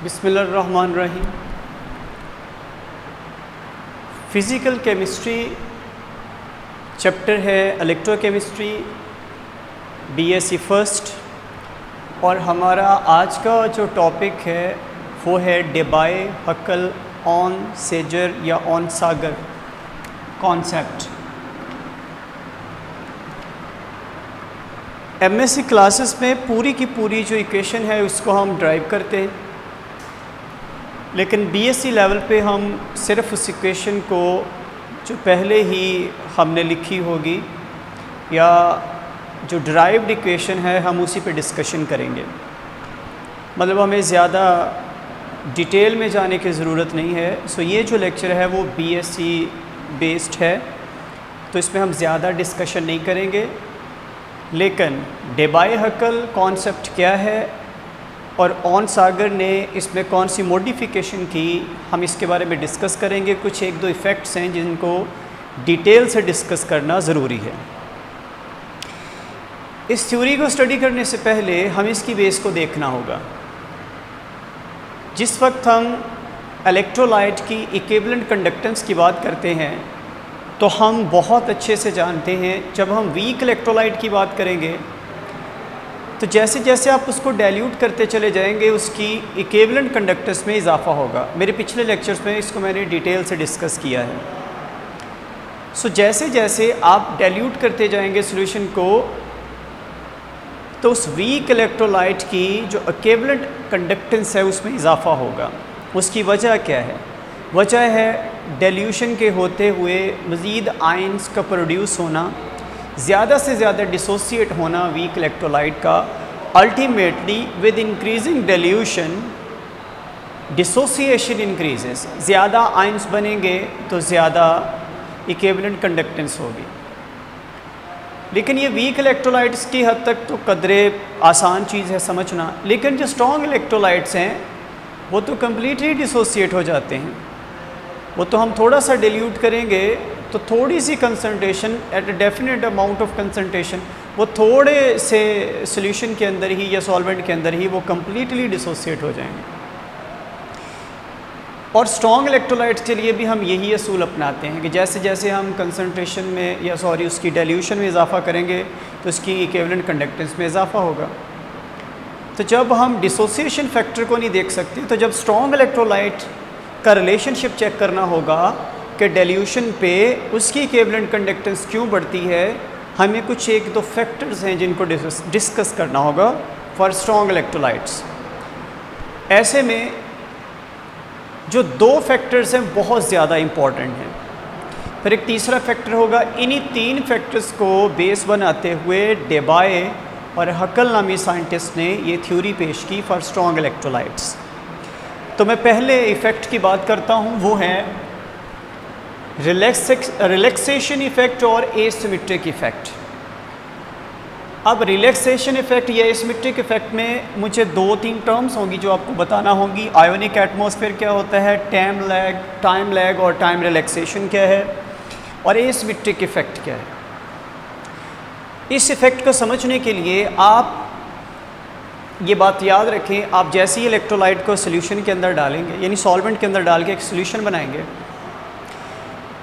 बिस्मिल्लाहिर्रहमानिर्रहीम। Physical chemistry chapter है electrochemistry BSc first, और हमारा आज का जो टॉपिक है वो है डेबाय हकल ऑन सेजर या on Sagar concept. MSc classes में पूरी की पूरी जो इक्वेशन है उसको हम ड्राइव करते हैं, लेकिन बीएससी लेवल पे हम सिर्फ उस इक्वेशन को जो पहले ही हमने लिखी होगी या जो ड्राइव्ड इक्वेशन है हम उसी पे डिस्कशन करेंगे। मतलब हमें ज़्यादा डिटेल में जाने की ज़रूरत नहीं है। सो ये जो लेक्चर है वो बीएससी बेस्ड है, तो इसमें हम ज़्यादा डिस्कशन नहीं करेंगे। लेकिन डेबाय हकल कॉन्सेप्ट क्या है और ऑन सागर ने इसमें कौन सी मॉडिफिकेशन की, हम इसके बारे में डिस्कस करेंगे। कुछ एक दो इफ़ेक्ट्स हैं जिनको डिटेल से डिस्कस करना ज़रूरी है। इस थ्योरी को स्टडी करने से पहले हम इसकी बेस को देखना होगा। जिस वक्त हम इलेक्ट्रोलाइट की इक्विवेलेंट कंडक्टेंस की बात करते हैं तो हम बहुत अच्छे से जानते हैं, जब हम वीक इलेक्ट्रोलाइट की बात करेंगे तो जैसे जैसे आप उसको डाइल्यूट करते चले जाएंगे उसकी इक्विवेलेंट कंडक्टेंस में इजाफा होगा। मेरे पिछले लेक्चर्स में इसको मैंने डिटेल से डिस्कस किया है। सो जैसे जैसे आप डाइल्यूट करते जाएंगे सॉल्यूशन को, तो उस वीक इलेक्ट्रोलाइट की जो इक्विवेलेंट कंडक्टेंस है उसमें इजाफा होगा। उसकी वजह क्या है? वजह है डाइल्यूशन के होते हुए मज़ीद आयंस का प्रोड्यूस होना, ज़्यादा से ज़्यादा डिसोसिएट होना वीक इलेक्ट्रोलाइट का। Ultimately with increasing dilution dissociation increases, ज़्यादा आयंस बनेंगे तो ज़्यादा इक्विवेलेंट कंडक्टेंस होगी। लेकिन ये वीक इलेक्ट्रोलाइट्स की हद तक तो कदरे आसान चीज़ है समझना, लेकिन जो स्ट्रॉन्ग इलेक्ट्रोलाइट्स हैं वो तो कम्प्लीटली डिसोसिएट हो जाते हैं। वो तो हम थोड़ा सा डिल्यूट करेंगे तो थोड़ी सी concentration at a definite amount of concentration, वो थोड़े से सॉल्यूशन के अंदर ही या सॉल्वेंट के अंदर ही वो कम्प्लीटली डिसोसिएट हो जाएंगे। और स्ट्रॉन्ग इलेक्ट्रोलाइट्स के लिए भी हम यही असूल अपनाते हैं कि जैसे जैसे हम कंसंट्रेशन में या उसकी डाइल्यूशन में इजाफा करेंगे तो उसकी इक्विवेलेंट कंडक्टेंस में इजाफा होगा। तो जब हम डिसोसिएशन फैक्टर को नहीं देख सकते, तो जब स्ट्रॉन्ग इलेक्ट्रोलाइट का रिलेशनशिप चेक करना होगा कि डाइल्यूशन पे उसकी इक्विवेलेंट कंडक्टेंस क्यों बढ़ती है, हमें कुछ एक दो फैक्टर्स हैं जिनको डिस्कस करना होगा फॉर स्ट्रॉन्ग इलेक्ट्रोलाइट्स। ऐसे में जो दो फैक्टर्स हैं बहुत ज़्यादा इम्पॉर्टेंट हैं। फिर एक तीसरा फैक्टर होगा। इन्हीं तीन फैक्टर्स को बेस बनाते हुए डेबाय और हकल नामी साइंटिस्ट ने ये थ्योरी पेश की फॉर स्ट्रॉन्ग इलेक्ट्रोलाइट्स। तो मैं पहले इफ़ेक्ट की बात करता हूँ, वो है रिलैक्सेशन इफ़ेक्ट और एसिमेट्रिक इफ़ेक्ट। अब रिलैक्सेशन इफ़ेक्ट या एसिमेट्रिक इफ़ेक्ट में मुझे दो तीन टर्म्स होंगी जो आपको बताना होंगी। आयोनिक एटमॉस्फेयर क्या होता है, टाइम लैग और टाइम रिलैक्सेशन क्या है, और एसिमेट्रिक इफ़ेक्ट क्या है। इस इफ़ेक्ट को समझने के लिए आप ये बात याद रखें, आप जैसे ही इलेक्ट्रोलाइट को सॉल्यूशन के अंदर डालेंगे, यानी सॉल्वेंट के अंदर डाल के एक सॉल्यूशन बनाएंगे,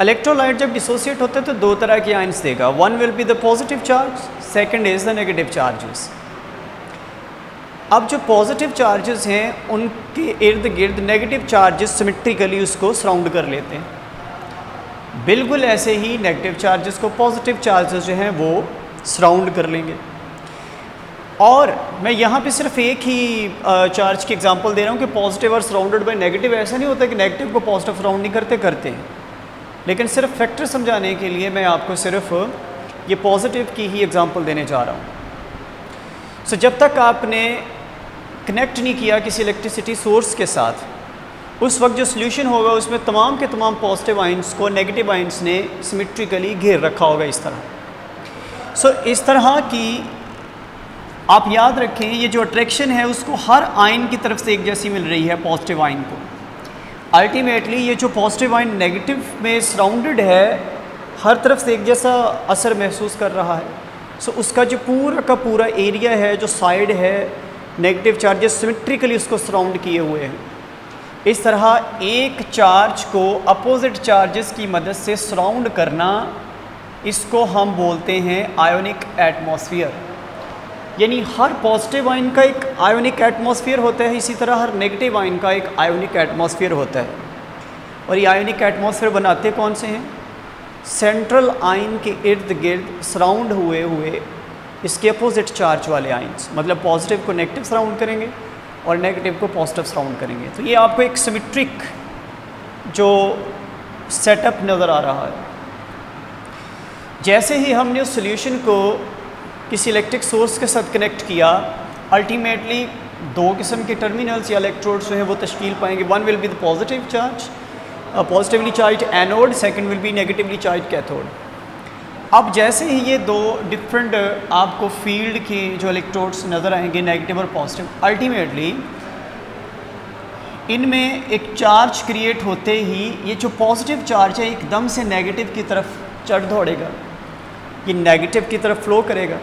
इलेक्ट्रोलाइट जब डिसोसिएट होते हैं तो दो तरह के आयंस देगा। One will be the positive charge, second is the negative charges. अब जो पॉजिटिव चार्जेस हैं उनके इर्द गिर्द नेगेटिव चार्जेस सिमेट्रिकली उसको सराउंड कर लेते हैं। बिल्कुल ऐसे ही नेगेटिव चार्जेस को पॉजिटिव चार्जेस जो हैं वो सराउंड कर लेंगे। और मैं यहाँ पे सिर्फ एक ही चार्ज की एग्जांपल दे रहा हूँ कि पॉजिटिव और सराउंडेड बाय नेगेटिव। ऐसा नहीं होता कि नेगेटिव को पॉजिटिव सराउंड नहीं करते हैं, लेकिन सिर्फ फैक्टर समझाने के लिए मैं आपको सिर्फ ये पॉजिटिव की ही एग्जांपल देने जा रहा हूँ। सो जब तक आपने कनेक्ट नहीं किया किसी इलेक्ट्रिसिटी सोर्स के साथ, उस वक्त जो सोल्यूशन होगा उसमें तमाम के तमाम पॉजिटिव आयंस को नेगेटिव आयंस ने सिमेट्रिकली घेर रखा होगा इस तरह। सो इस तरह की आप याद रखें, ये जो अट्रैक्शन है उसको हर आयन की तरफ से एक जैसी मिल रही है पॉजिटिव आयन को। अल्टीमेटली ये जो पॉजिटिव आयन नेगेटिव में सराउंडेड है, हर तरफ से एक जैसा असर महसूस कर रहा है। सो उसका जो पूरा का पूरा एरिया है, जो साइड है, नेगेटिव चार्जेस सिमेट्रिकली उसको सराउंड किए हुए हैं। इस तरह एक चार्ज को अपोजिट चार्जेस की मदद से सराउंड करना, इसको हम बोलते हैं आयोनिक एटमॉस्फेयर। यानी हर पॉजिटिव आयन का एक आयोनिक एटमॉस्फेयर होता है, इसी तरह हर नेगेटिव आयन का एक आयोनिक एटमॉस्फेयर होता है। और ये आयोनिक एटमॉस्फेयर बनाते कौन से हैं? सेंट्रल आयन के इर्द गिर्द सराउंड हुए इसके अपोजिट चार्ज वाले आयन्स, मतलब पॉजिटिव को नेगेटिव सराउंड करेंगे और नेगेटिव को पॉजिटिव सराउंड करेंगे। तो ये आपको एक सिमेट्रिक जो सेटअप नज़र आ रहा है। जैसे ही हमने उस सॉल्यूशन को किसी इलेक्ट्रिक सोर्स के साथ कनेक्ट किया, अल्टीमेटली दो किस्म के टर्मिनल्स या इलेक्ट्रोड्स जो हैं वो तश्कील पाएंगे। One will be the positive charge, positively charge anode, second will be negatively charge cathode. अब जैसे ही ये दो डिफरेंट आपको फील्ड के जो इलेक्ट्रोड्स नज़र आएंगे, नेगेटिव और पॉजिटिव, अल्टीमेटली इनमें एक चार्ज क्रिएट होते ही ये जो पॉजिटिव चार्ज है एकदम से नेगेटिव की तरफ चढ़ दौड़ेगा, ये नेगेटिव की तरफ फ्लो करेगा।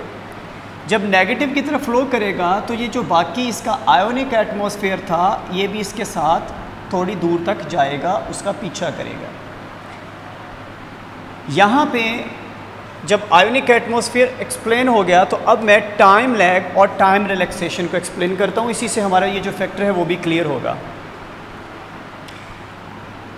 जब नेगेटिव की तरफ फ्लो करेगा तो ये जो बाकी इसका आयोनिक एटमॉस्फेयर था ये भी इसके साथ थोड़ी दूर तक जाएगा, उसका पीछा करेगा। यहाँ पे जब आयोनिक एटमॉस्फेयर एक्सप्लेन हो गया तो अब मैं टाइम लैग और टाइम रिलैक्सेशन को एक्सप्लेन करता हूँ, इसी से हमारा ये जो फैक्टर है वो भी क्लियर होगा।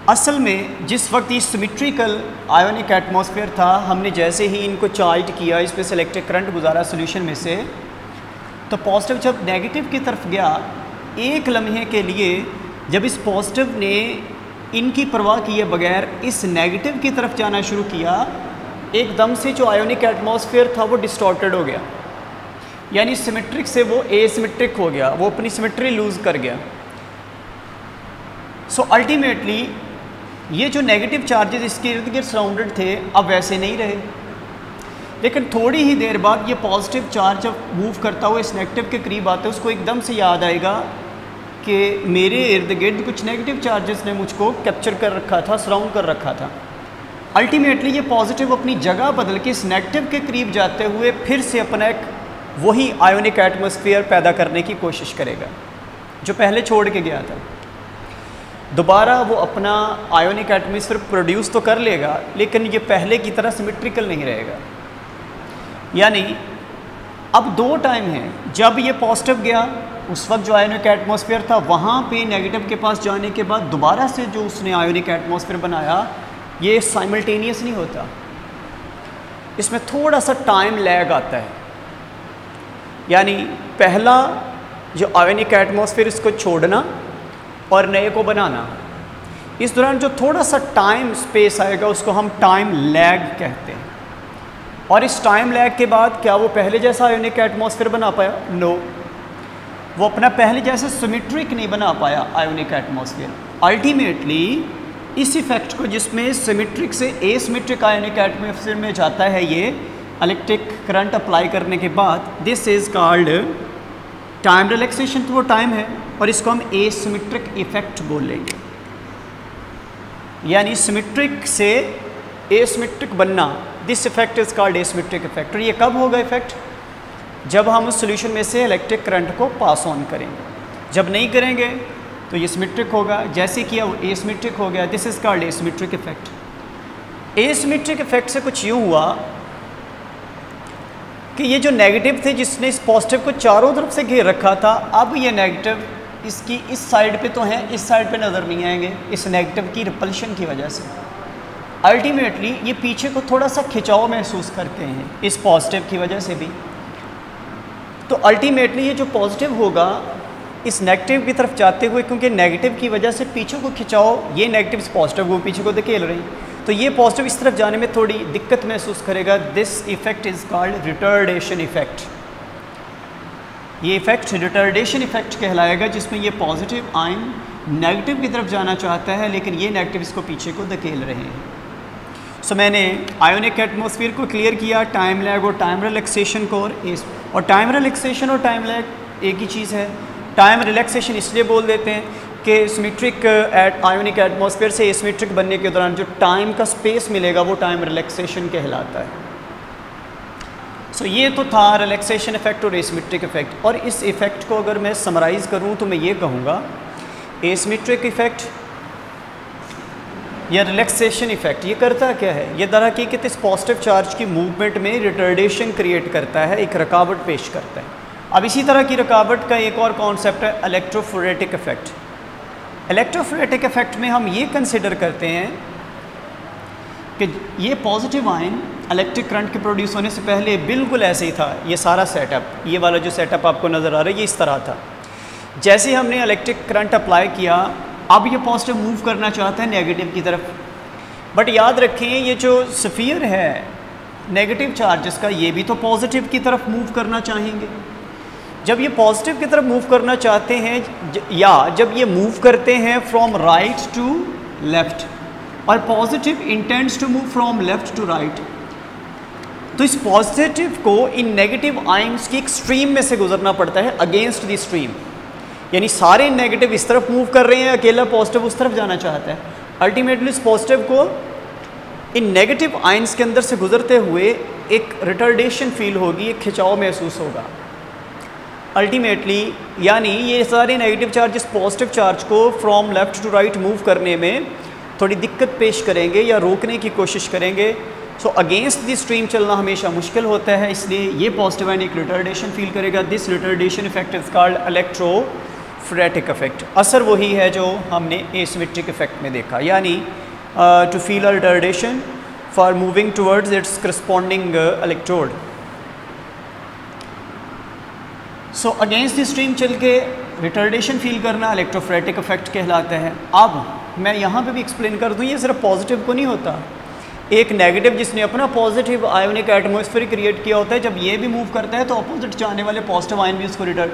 असल में जिस वक्त ये सिमेट्रिकल आयोनिक एटमॉस्फेयर था, हमने जैसे ही इनको चार्ज किया, इस पर से इलेक्ट्रिक करंट गुजारा सॉल्यूशन में से, तो पॉजिटिव जब नेगेटिव की तरफ गया, एक लम्हे के लिए जब इस पॉजिटिव ने इनकी परवाह किए बगैर इस नेगेटिव की तरफ जाना शुरू किया, एकदम से जो आयोनिक एटमॉस्फेयर था वो डिस्टॉर्टेड हो गया, यानी सिमेट्रिक से वो एसिमेट्रिक हो गया, वो अपनी सिमेट्री लूज़ कर गया। सो अल्टीमेटली ये जो नेगेटिव चार्जेस इसके इर्द गिर्द सराउंडेड थे अब वैसे नहीं रहे, लेकिन थोड़ी ही देर बाद ये पॉजिटिव चार्ज जब मूव करता हुआ इस नेगेटिव के करीब आता है, उसको एकदम से याद आएगा कि मेरे इर्द गिर्द कुछ नेगेटिव चार्जेस ने मुझको कैप्चर कर रखा था, सराउंड कर रखा था। अल्टीमेटली ये पॉजिटिव अपनी जगह बदल के इस नेगेटिव के करीब जाते हुए फिर से अपना एक वही आयोनिक एटमॉस्फेयर पैदा करने की कोशिश करेगा जो पहले छोड़ के गया था। दोबारा वो अपना आयोनिक एटमॉस्फेयर प्रोड्यूस तो कर लेगा, लेकिन ये पहले की तरह सिमेट्रिकल नहीं रहेगा। यानी अब दो टाइम हैं, जब ये पॉजिटिव गया उस वक्त जो आयोनिक एटमॉस्फेयर था वहाँ पे नेगेटिव के पास जाने के बाद दोबारा से जो उसने आयोनिक एटमॉस्फेयर बनाया, ये साइमल्टेनियस नहीं होता, इसमें थोड़ा सा टाइम लैग आता है। यानी पहला जो आयोनिक एटमॉस्फेयर इसको छोड़ना और नए को बनाना, इस दौरान जो थोड़ा सा टाइम स्पेस आएगा उसको हम टाइम लैग कहते हैं। और इस टाइम लैग के बाद क्या वो पहले जैसा आयोनिक एटमॉस्फेयर बना पाया? नो, वो अपना पहले जैसे सिमेट्रिक नहीं बना पाया आयोनिक एटमॉस्फेयर। अल्टीमेटली इस इफेक्ट को, जिसमें सिमेट्रिक से एसिमेट्रिक आयोनिक एटमॉस्फेयर में जाता है ये इलेक्ट्रिक करंट अप्लाई करने के बाद, this is called time relaxation. तो वो टाइम है और इसको हम एसिमेट्रिक इफेक्ट बोल लेंगे। यानी सिमेट्रिक से एसिमेट्रिक बनना, this effect is called asymmetric effect. और ये कब होगा इफेक्ट? जब हम उस सॉल्यूशन में से इलेक्ट्रिक करंट को पास ऑन करेंगे। जब नहीं करेंगे तो ये सिमेट्रिक होगा, जैसे किया वो एसिमेट्रिक हो गया। This is called asymmetric effect. Asymmetric effect से कुछ यूँ हुआ कि ये जो नेगेटिव थे जिसने इस पॉजिटिव को चारों तरफ से घेर रखा था, अब ये नेगेटिव इसकी इस साइड पे तो हैं, इस साइड पे नज़र नहीं आएंगे इस नेगेटिव की रिपल्शन की वजह से। अल्टीमेटली ये पीछे को थोड़ा सा खिंचाव महसूस करते हैं इस पॉजिटिव की वजह से भी। तो अल्टीमेटली ये जो पॉजिटिव होगा इस नेगेटिव की तरफ जाते हुए, क्योंकि नेगेटिव की वजह से पीछे को खिंचाव, ये नेगेटिव इस पॉजिटिव को पीछे को धकेल रही, तो ये पॉजिटिव इस तरफ जाने में थोड़ी दिक्कत महसूस करेगा। This effect is called retardation effect. ये इफेक्ट रिटार्डेशन इफेक्ट कहलाएगा, जिसमें ये पॉजिटिव आयन नेगेटिव की तरफ जाना चाहता है लेकिन ये नेगेटिव इसको पीछे को धकेल रहे हैं। सो मैंने आयोनिक एटमॉस्फेयर को क्लियर किया, टाइम लैग और टाइम रिलैक्सेशन को। और टाइम रिलैक्सेशन और टाइम लैग एक ही चीज़ है। टाइम रिलैक्सेशन इसलिए बोल देते हैं कि सिमेट्रिक आयोनिक एटमॉस्फेयर से एसिमेट्रिक बनने के दौरान जो टाइम का स्पेस मिलेगा वो टाइम रिलैक्सेशन कहलाता है। सो ये तो था रिलैक्सेशन इफेक्ट और एसिमेट्रिक इफेक्ट। और इस इफेक्ट को अगर मैं समराइज़ करूँ तो मैं ये कहूँगा एसिमेट्रिक इफेक्ट या रिलैक्सेशन इफेक्ट ये करता क्या है, ये दर हकीकत इस पॉजिटिव चार्ज की मूवमेंट में रिटार्डेशन क्रिएट करता है, एक रुकावट पेश करता है। अब इसी तरह की रुकावट का एक और कॉन्सेप्ट है इलेक्ट्रोफोरेटिक इफेक्ट। इलेक्ट्रोफोरेटिक इफेक्ट में हम ये कंसिडर करते हैं कि ये पॉजिटिव आयन इलेक्ट्रिक करंट के प्रोड्यूस होने से पहले बिल्कुल ऐसे ही था। ये सारा सेटअप, ये वाला जो सेटअप आपको नज़र आ रहा है ये इस तरह था। जैसे हमने इलेक्ट्रिक करंट अप्लाई किया, अब ये पॉजिटिव मूव करना चाहता है नेगेटिव की तरफ। बट याद रखें ये जो स्फीयर है नेगेटिव चार्जेस का, ये भी तो पॉजिटिव की तरफ मूव करना चाहेंगे। जब ये पॉजिटिव की तरफ मूव करना चाहते हैं या जब ये मूव करते हैं फ्रॉम राइट टू लेफ़्ट और positive intends to move from left to right, तो इस पॉजिटिव को इन नेगेटिव आयंस की एक स्ट्रीम में से गुजरना पड़ता है अगेंस्ट द स्ट्रीम। यानी सारे नेगेटिव इस तरफ मूव कर रहे हैं, अकेला पॉजिटिव उस तरफ जाना चाहता है। अल्टीमेटली इस पॉजिटिव को इन नेगेटिव आयंस के अंदर से गुजरते हुए एक रिटार्डेशन फील होगी, एक खिंचाव महसूस होगा अल्टीमेटली। यानी ये सारे नेगेटिव चार्ज इस पॉजिटिव चार्ज को from left to right move करने में थोड़ी दिक्कत पेश करेंगे या रोकने की कोशिश करेंगे। सो अगेंस्ट दी स्ट्रीम चलना हमेशा मुश्किल होता है, इसलिए ये पॉजिटिव आयन एक रिटार्डेशन फील करेगा। This retardation effect is called electrophoretic effect. असर वही है जो हमने एसिमेट्रिक इफेक्ट में देखा, यानी to feel a retardation for moving towards its corresponding electrode. So against the stream चल के रिटार्डेशन फील करना इलेक्ट्रोफोरेटिक इफेक्ट कहलाता है। अब मैं यहाँ पे भी एक्सप्लेन कर दूँ, ये सिर्फ पॉजिटिव को नहीं होता, एक नेगेटिव जिसने अपना पॉजिटिव आयोनिक एटमॉस्फेयर क्रिएट किया होता है, जब ये भी मूव करता है तो अपोजिट जाने वाले पॉजिटिव आयन भी उसको retard.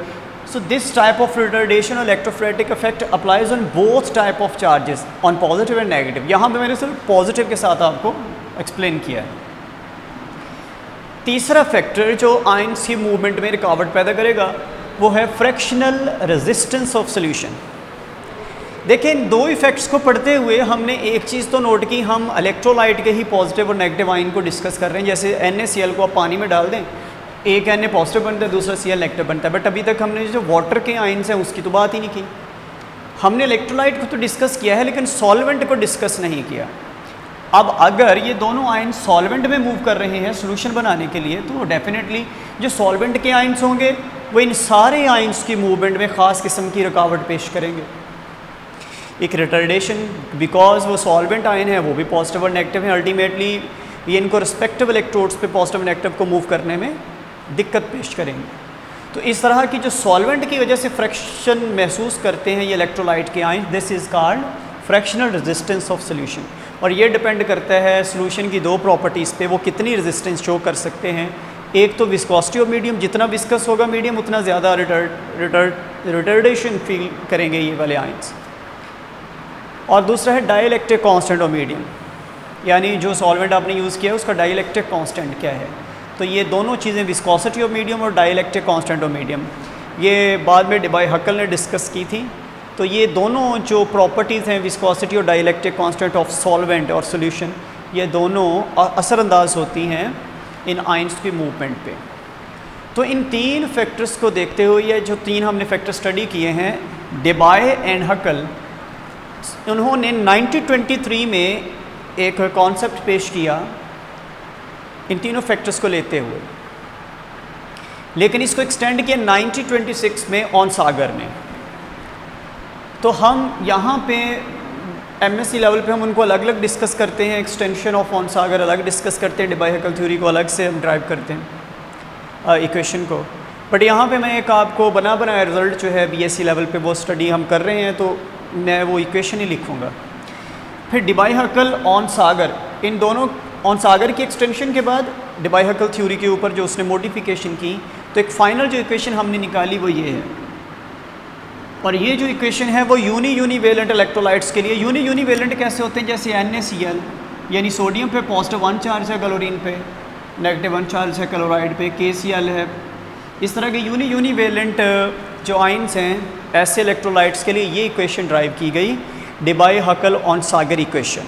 So this type of retardation electrophoretic effect applies on both type of charges, on positive and negative. यहाँ पे मैंने सिर्फ पॉजिटिव के साथ आपको एक्सप्लेन किया है। तीसरा फैक्टर जो आयंस की मूवमेंट में रुकावट पैदा करेगा वो है फ्रैक्शनल रेजिस्टेंस ऑफ सोल्यूशन। देखिए इन दो इफेक्ट्स को पढ़ते हुए हमने एक चीज़ तो नोट की, हम इलेक्ट्रोलाइट के ही पॉजिटिव और नेगेटिव आयन को डिस्कस कर रहे हैं। जैसे NaCl को आप पानी में डाल दें, एक Na पॉजिटिव बनता है, दूसरा Cl नेगेटिव बनता है। बट अभी तक हमने जो वाटर के आयन्स हैं उसकी तो बात ही नहीं की। हमने इलेक्ट्रोलाइट को तो डिस्कस किया है लेकिन सॉल्वेंट को डिस्कस नहीं किया। अब अगर ये दोनों आयन सॉल्वेंट में मूव कर रहे हैं सोल्यूशन बनाने के लिए, तो डेफिनेटली जो सॉल्वेंट के आयन्स होंगे वो इन सारे आयन्स की मूवमेंट में ख़ास किस्म की रुकावट पेश करेंगे, एक रिटार्डेशन। बिकॉज वो सॉल्वेंट आयन है वो भी पॉजिटिव और नेगेटिव है, अल्टीमेटली ये इनको रिस्पेक्टिव इलेक्ट्रोड्स पे पॉजिटिव नेगेटिव को मूव करने में दिक्कत पेश करेंगे। तो इस तरह की जो सॉल्वेंट की वजह से फ्रैक्शन महसूस करते हैं ये इलेक्ट्रोलाइट के ion, this is called fractional resistance of solution. और ये डिपेंड करता है सोल्यूशन की दो प्रॉपर्टीज़ पे, वो कितनी रेजिस्टेंस शो कर सकते हैं। एक तो विस्कोसिटी ऑफ मीडियम, जितना विस्कस होगा मीडियम उतना ज़्यादा रिटार्डेशन फील करेंगे ये वाले आयन्स। और दूसरा है डाइलेक्ट्रिक कांस्टेंट ऑफ मीडियम, यानी जो सॉल्वेंट आपने यूज़ किया है उसका डाइलेक्ट्रिक कांस्टेंट क्या है। तो ये दोनों चीज़ें विस्कोसिटी ऑफ मीडियम और डाइलेक्ट्रिक कांस्टेंट ऑफ मीडियम, ये बाद में डिबाई हकल ने डिस्कस की थी। तो ये दोनों जो प्रॉपर्टीज़ हैं विस्कोसिटी और डाइलेक्ट्रिक कांस्टेंट ऑफ सॉल्वेंट और सॉल्यूशन, ये दोनों असरअंदाज होती हैं इन आयंस की मूवमेंट पे। तो इन तीन फैक्टर्स को देखते हुए ये जो तीन हमने फैक्टर स्टडी किए हैं, डिबाई एंड हकल, उन्होंने 1923 में एक कॉन्सेप्ट पेश किया इन तीनों फैक्टर्स को लेते हुए, लेकिन इसको एक्सटेंड किया 1926 में ऑनसागर ने। तो हम यहाँ पे MSc लेवल पे हम उनको अलग अलग डिस्कस करते हैं, एक्सटेंशन ऑफ ऑनसागर अलग डिस्कस करते हैं, डिबाई हकल थ्योरी को अलग से हम ड्राइव करते हैं इक्वेशन को। बट यहाँ पे मैं एक आपको बनाया रिजल्ट जो है BSc लेवल पे वो स्टडी हम कर रहे हैं, तो मैं वो इक्वेशन ही लिखूँगा। फिर डिबाई हकल ऑनसागर, इन दोनों ऑनसागर की एक्सटेंशन के बाद डिबाई हकल थ्योरी के ऊपर जो उसने मॉडिफिकेशन की, तो एक फ़ाइनल जो इक्वेशन हमने निकाली वो ये है। और ये जो इक्वेशन है वो यूनिवेलेंट इलेक्ट्रोलाइट्स के लिए, यूनिवेलेंट कैसे होते हैं, जैसे NaCl यानी सोडियम पे पॉजिटिव 1 चार्ज है, क्लोरीन पे नेगेटिव 1 चार्ज है, क्लोराइड पे KCl है। इस तरह के यूनिवेलेंट जो आयन्स हैं ऐसे इलेक्ट्रोलाइट्स के लिए ये इक्वेशन ड्राइव की गई, Debye Huckel Onsager equation.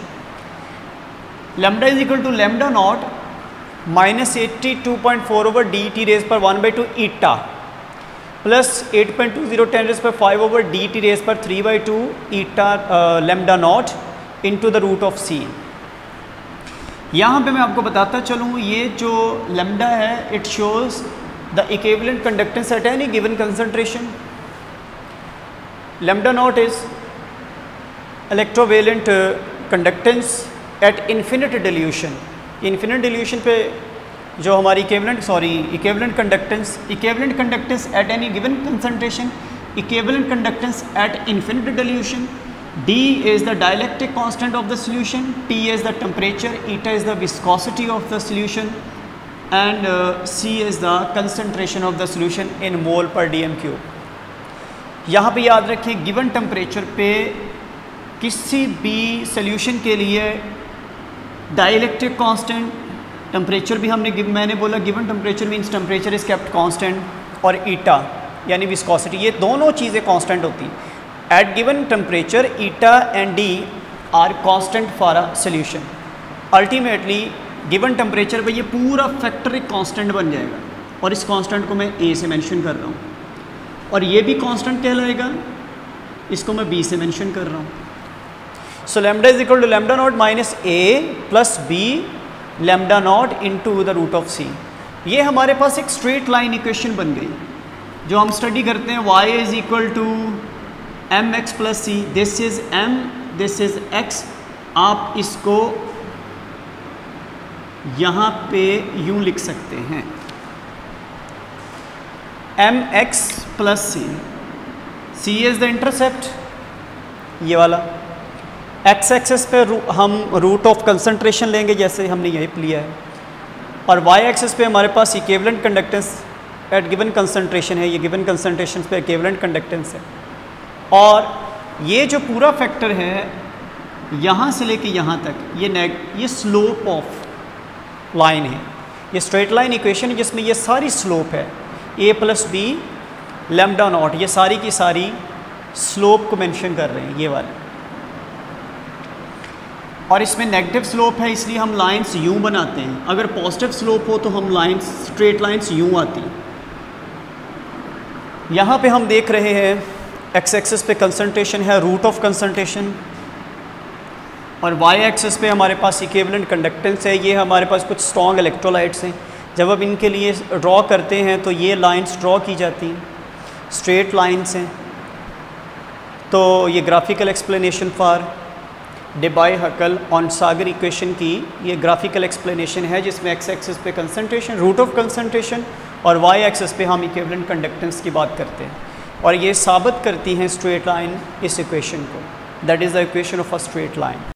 Lambda is equal to lambda naught -82.4 over D T raise पर 1/2 ईटा प्लस 8.20 10 रेज पर 5 ओवर डी टी रेज पर 3/2 eta lambda naught into the root of C. यहाँ पे मैं आपको बताता चलूँ, ये जो लेमडा है it shows the equivalent conductance at any given concentration. Lambda not is electrovalent conductance at infinite dilution. Infinite dilution पे जो हमारी equivalent conductance at any given concentration, equivalent conductance at infinite dilution. D is the dielectric constant of the solution, T is the temperature, eta is the viscosity of the solution, and C is the concentration of the solution in mole per dm cube। यहाँ पे याद रखें given temperature पे किसी भी solution के लिए dielectric constant, temperature भी मैंने बोला given temperature means temperature is kept constant, और ईटा यानी विस्कोसिटी, ये दोनों चीज़ें कांस्टेंट होती हैं। At given temperature, eta and D are constant for a solution. Ultimately, given temperature पे ये पूरा फैक्टर एक कांस्टेंट बन जाएगा, और इस कांस्टेंट को मैं A से मेंशन कर रहा हूँ, और ये भी कांस्टेंट कहलाएगा, इसको मैं B से मेंशन कर रहा हूँ। So lambda is equal to lambda not minus A plus B lambda not into the root of C। ये हमारे पास एक स्ट्रेट लाइन इक्वेशन बन गई जो हम स्टडी करते हैं। Y is equal to mx plus C, this is m, this is x। आप इसको यहाँ पे यूं लिख सकते हैं mx plus C, c is the intercept ये वाला, x एक्सेस पे हम रूट ऑफ कंसंट्रेशन लेंगे जैसे हमने यही लिया है, और y एक्सेस पे हमारे पास equivalent conductance at given concentration है, ये गिवन कंसंट्रेशन पे इक्विवेलेंट कंडक्टेंस है। और ये जो पूरा फैक्टर है यहाँ से लेके यहाँ तक ये स्लोप ऑफ लाइन है, ये स्ट्रेट लाइन इक्वेशन जिसमें ये सारी स्लोप है a plus B lambda not, ये सारी की सारी स्लोप को मेंशन कर रहे हैं ये वाले, और इसमें नेगेटिव स्लोप है इसलिए हम लाइंस यूं बनाते हैं। अगर पॉजिटिव स्लोप हो तो हम लाइंस स्ट्रेट लाइंस यूं आती हैं। यहाँ पे हम देख रहे हैं एक्स एक्सिस पे कंसंट्रेशन है, रूट ऑफ कंसंट्रेशन, और वाई एक्सिस पे हमारे पास इक्विवेलेंट कंडक्टेंस है। ये हमारे पास कुछ स्ट्रॉन्ग इलेक्ट्रोलाइट्स हैं, जब अब इनके लिए ड्रॉ करते हैं तो ये लाइंस ड्रॉ की जाती हैं, स्ट्रेट लाइंस हैं। तो ये ग्राफिकल एक्सप्लेनेशन फॉर डेबाय-हकल-ऑन-सागर इक्वेशन की ये ग्राफिकल एक्सप्लेनेशन है जिसमें एक्स एक्सिस पे कंसंट्रेशन, रूट ऑफ कंसंट्रेशन, और वाई एक्सिस पे हम इक्विवेलेंट कंडक्टेंस की बात करते हैं, और ये साबित करती हैं स्ट्रेट लाइन इस इक्वेशन को, that is the equation of a straight line.